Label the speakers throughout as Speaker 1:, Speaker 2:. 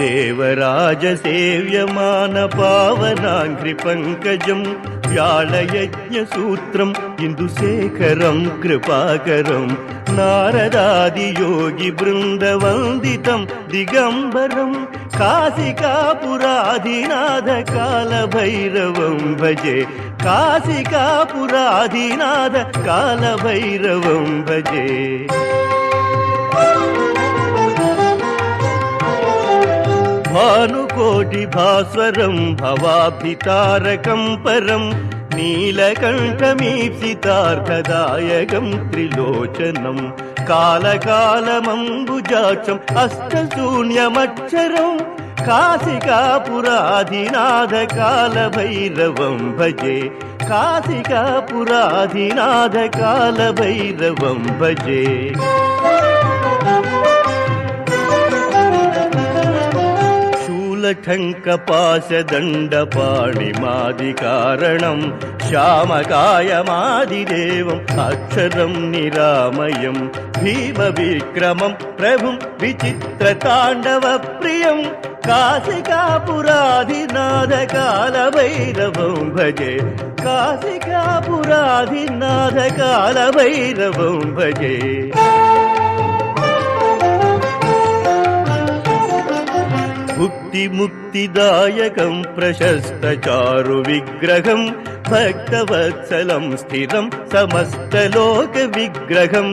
Speaker 1: దేవరాజసేవ్యమాన పావనాంఘ్రి పంకజం వ్యాళయజ్ఞసూత్రం ఇందుశేఖరం కృపాకరం నారదాదియోగి బృందవందితం దిగంబరం కాశికాపురాధినాథ కాలభైరవం భజే కాశికాపురాధినాథ కాలభైరవం భజే. భానుకోటి భాస్వరం భవాభితారకం పరం నీలకంఠమీప్సితార్థదాయకం త్రిలోచనం కాలకాలమంబుజాక్షం అష్టశూన్యమక్షరం కాశికాపురాధినాథ కాలభైరవం భజే కాశికాపురాధినాథ కాలభైరవం భజే. శూలఠంకపాశదండపాణిమాదికారణం శ్యామకాయమాదిదేవం అక్షరం నిరామయం భీమవిక్రమం ప్రభుం విచిత్రతాండవ ప్రియం కాశికాపురాధినాథ కాలభైరవం భజే కాశికాపురాధినాథ కాలభైరవం భజే. ముక్తిదాయకం ప్రశస్తచారు విగ్రహం భక్తవత్సలం స్థిరం సమస్తలోక విగ్రహం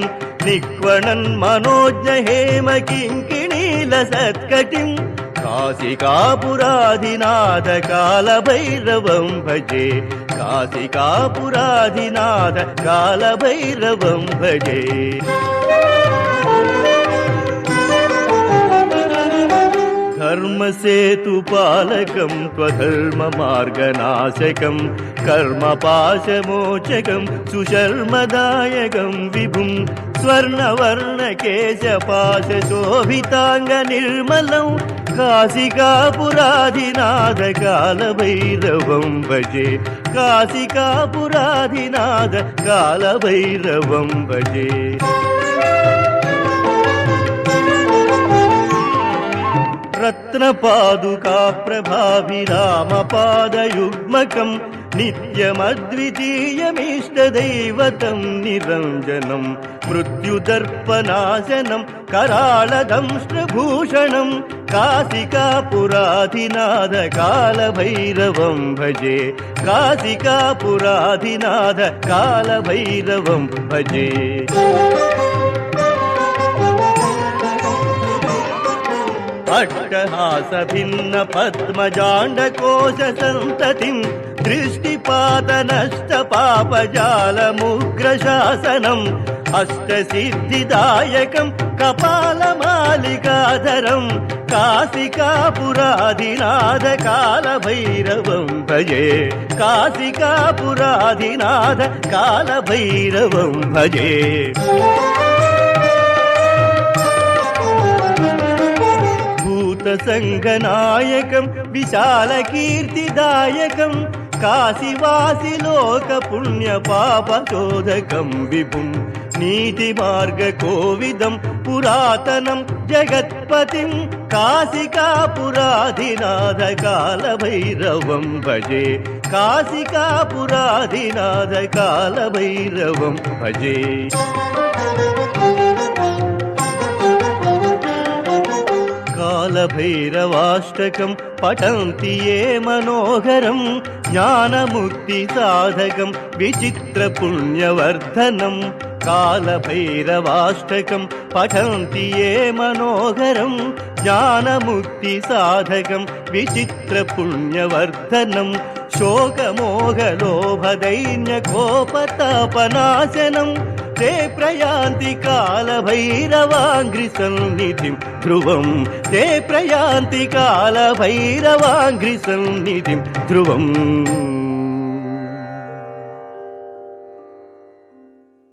Speaker 1: నిక్వణన్ మనోజ్ఞ హేమ కింకిణీల సత్కటిం కాశికాపురాధినాథ కాలభైరవం భజే కాశికాపురాధినాథ కాలభైరవం భజే. ధర్మసేతుపాలకం త్వధర్మమార్గనాశకం కర్మపాశమోచకం సుశర్మదాయకం విభుం స్వర్ణవర్ణకేశపాశోభితాంగ నిర్మలం కాశికాపురాధినాథ కాలభైరవం భజే కాశికాపురాధినాథ కాలభైరవం భజే. రత్నపాదుకా ప్రభావిరామపాదయుగ్మకం నిత్యమద్వితీయమిష్టదైవతం నిరంజనం మృత్యుదర్పనాశనం कराळदंष्ट्रभूषणं काशिकापुराधिनाथ कालभैरवं भजे काशिकापुराधिनाथ कालभैरवं भजे। अट्टहास भिन्न पद्मजाण्डकोश संततिं दृष्टिपात नष्ट पापजालमुग्रशासनम् अष्टसिद्धिदायकं कपालमालिकाधरं काशिकापुराधिनाथ कालभैरवं भजे काशिकापुराधिनाथ कालभैरवं भजे। भूतसङ्घनायकं विशालकीर्तिदायकं काशिवासि लोकपुण्यपापचोदकं विभुं नीतिमार्गकोविदं पुरातनं जगत्पतिं काशिकापुराधिनाथ कालभैरवं भजे काशिकापुराधिनाथ कालभैरवं भजे। कालभैरवाष्टकं पठन्ति ये मनोहरं ज्ञानमुक्तिसाधकं विचित्रपुण्यवर्धनं कालभैरवाष्टकं पठन्ति ये मनोहरं ज्ञानमुक्तिसाधकं विचित्रपुण्यवर्धनं शोकमोहलोभदैन्यकोपतापनाशनं ते प्रयान्ति कालभैरवाङ्घ्रिसन्निधिं ध्रुवं ते प्रयान्ति कालभैरवाङ्घ्रिसन्निधिं ध्रुवम्।